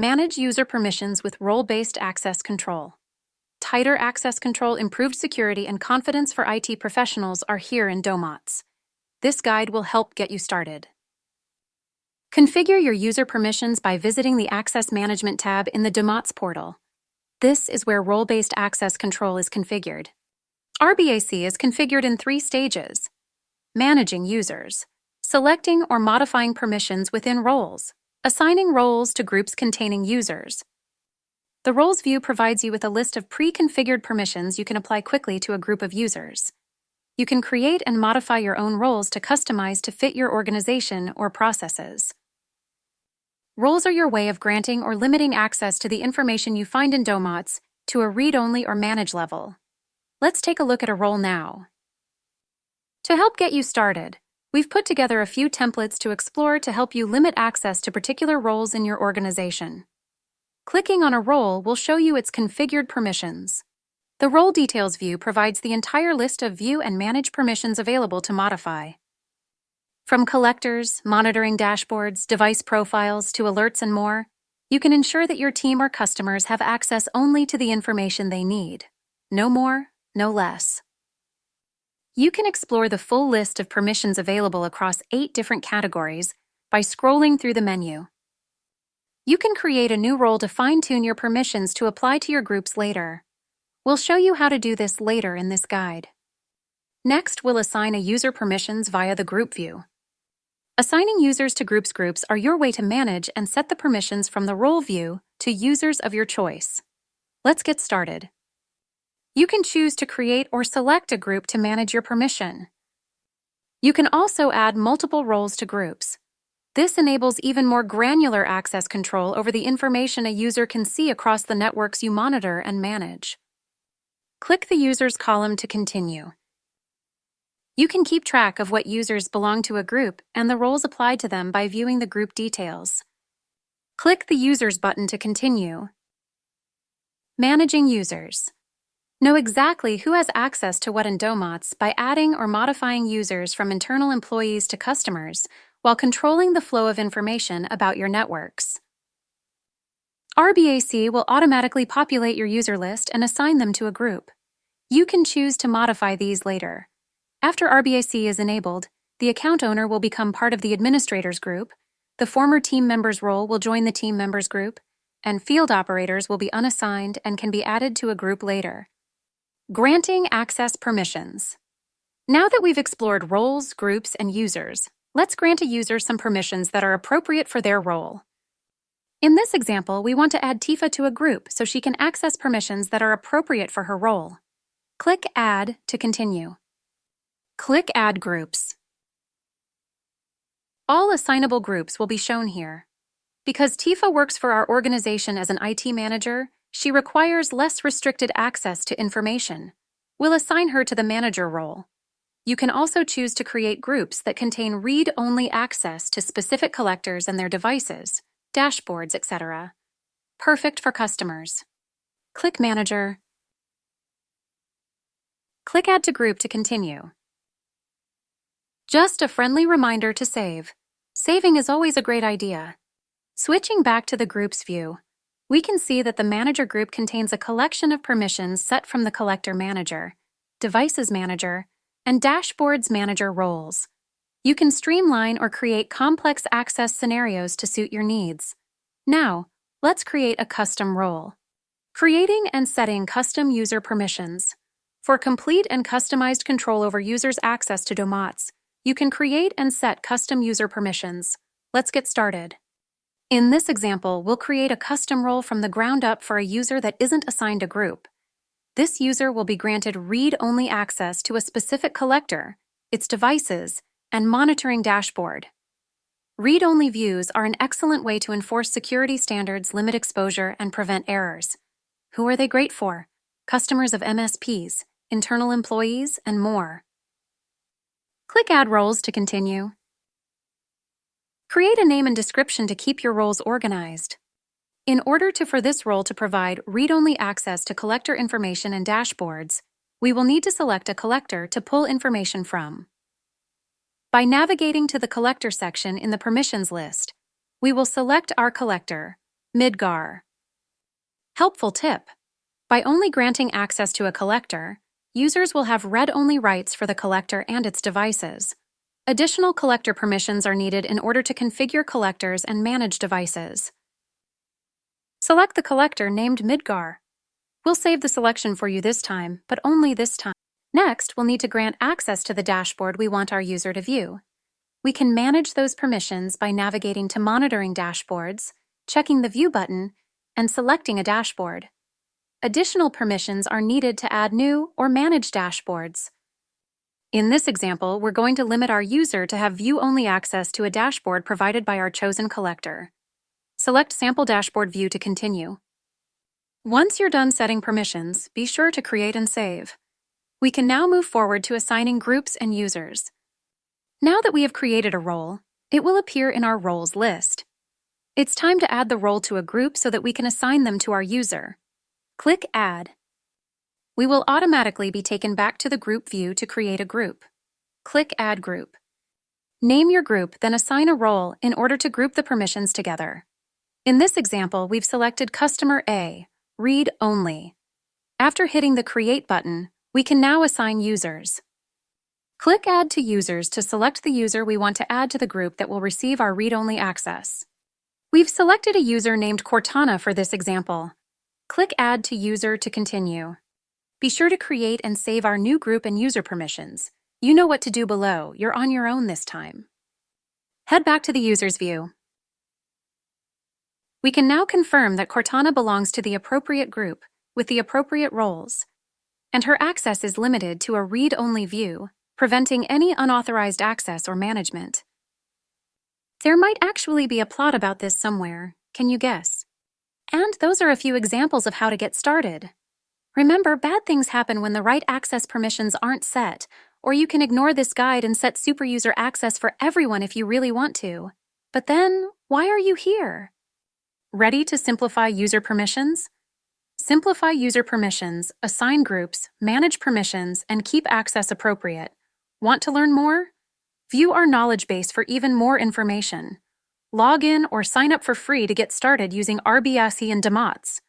Manage user permissions with role-based access control. Tighter access control, improved security, and confidence for IT professionals are here in Domotz. This guide will help get you started. Configure your user permissions by visiting the Access Management tab in the Domotz portal. This is where role-based access control is configured. RBAC is configured in 3 stages: managing users, selecting or modifying permissions within roles, assigning roles to groups containing users. The Roles view provides you with a list of pre-configured permissions you can apply quickly to a group of users. You can create and modify your own roles to customize to fit your organization or processes. Roles are your way of granting or limiting access to the information you find in Domotz to a read-only or manage level. Let's take a look at a role now. To help get you started, we've put together a few templates to explore to help you limit access to particular roles in your organization. Clicking on a role will show you its configured permissions. The Role Details view provides the entire list of view and manage permissions available to modify. From collectors, monitoring dashboards, device profiles, to alerts and more, you can ensure that your team or customers have access only to the information they need. No more, no less. You can explore the full list of permissions available across 8 different categories by scrolling through the menu. You can create a new role to fine-tune your permissions to apply to your groups later. We'll show you how to do this later in this guide. Next, we'll assign a user permissions via the Group view. Assigning users to groups are your way to manage and set the permissions from the Role view to users of your choice. Let's get started. You can choose to create or select a group to manage your permission. You can also add multiple roles to groups. This enables even more granular access control over the information a user can see across the networks you monitor and manage. Click the Users column to continue. You can keep track of what users belong to a group and the roles applied to them by viewing the group details. Click the Users button to continue. Managing users. Know exactly who has access to what in Domotz by adding or modifying users from internal employees to customers, while controlling the flow of information about your networks. RBAC will automatically populate your user list and assign them to a group. You can choose to modify these later. After RBAC is enabled, the account owner will become part of the administrators group, the former team member's role will join the team members group, and field operators will be unassigned and can be added to a group later. Granting access permissions. Now that we've explored roles, groups, and users, let's grant a user some permissions that are appropriate for their role. In this example, we want to add Tifa to a group so she can access permissions that are appropriate for her role. Click Add to continue. Click Add Groups. All assignable groups will be shown here. Because Tifa works for our organization as an IT manager, she requires less restricted access to information. We'll assign her to the manager role. You can also choose to create groups that contain read-only access to specific collectors and their devices, dashboards, etc. Perfect for customers. Click Manager. Click Add to Group to continue. Just a friendly reminder to save. Saving is always a great idea. Switching back to the Groups view, we can see that the Manager group contains a collection of permissions set from the Collector Manager, Devices Manager, and Dashboards Manager roles. You can streamline or create complex access scenarios to suit your needs. Now, let's create a custom role. Creating and setting custom user permissions. For complete and customized control over users' access to Domotz, you can create and set custom user permissions. Let's get started. In this example, we'll create a custom role from the ground up for a user that isn't assigned a group. This user will be granted read-only access to a specific collector, its devices, and monitoring dashboard. Read-only views are an excellent way to enforce security standards, limit exposure, and prevent errors. Who are they great for? Customers of MSPs, internal employees, and more. Click Add Roles to continue. Create a name and description to keep your roles organized. In order for this role to provide read-only access to collector information and dashboards, we will need to select a collector to pull information from. By navigating to the Collector section in the Permissions list, we will select our collector, Midgar. Helpful tip. By only granting access to a collector, users will have read-only rights for the collector and its devices. Additional collector permissions are needed in order to configure collectors and manage devices. Select the collector named Midgar. We'll save the selection for you this time, but only this time. Next, we'll need to grant access to the dashboard we want our user to view. We can manage those permissions by navigating to Monitoring Dashboards, checking the View button, and selecting a dashboard. Additional permissions are needed to add new or manage dashboards. In this example, we're going to limit our user to have view-only access to a dashboard provided by our chosen collector. Select Sample Dashboard View to continue. Once you're done setting permissions, be sure to create and save. We can now move forward to assigning groups and users. Now that we have created a role, it will appear in our roles list. It's time to add the role to a group so that we can assign them to our user. Click Add. We will automatically be taken back to the group view to create a group. Click Add Group. Name your group, then assign a role in order to group the permissions together. In this example, we've selected Customer A, Read Only. After hitting the Create button, we can now assign users. Click Add to Users to select the user we want to add to the group that will receive our read-only access. We've selected a user named Cortana for this example. Click Add to User to continue. Be sure to create and save our new group and user permissions. You know what to do below. You're on your own this time. Head back to the Users view. We can now confirm that Cortana belongs to the appropriate group with the appropriate roles, and her access is limited to a read-only view, preventing any unauthorized access or management. There might actually be a plot about this somewhere. Can you guess? And those are a few examples of how to get started. Remember, bad things happen when the right access permissions aren't set, or you can ignore this guide and set superuser access for everyone if you really want to. But then, why are you here? Ready to simplify user permissions? Simplify user permissions, assign groups, manage permissions, and keep access appropriate. Want to learn more? View our knowledge base for even more information. Log in or sign up for free to get started using RBAC and Domotz.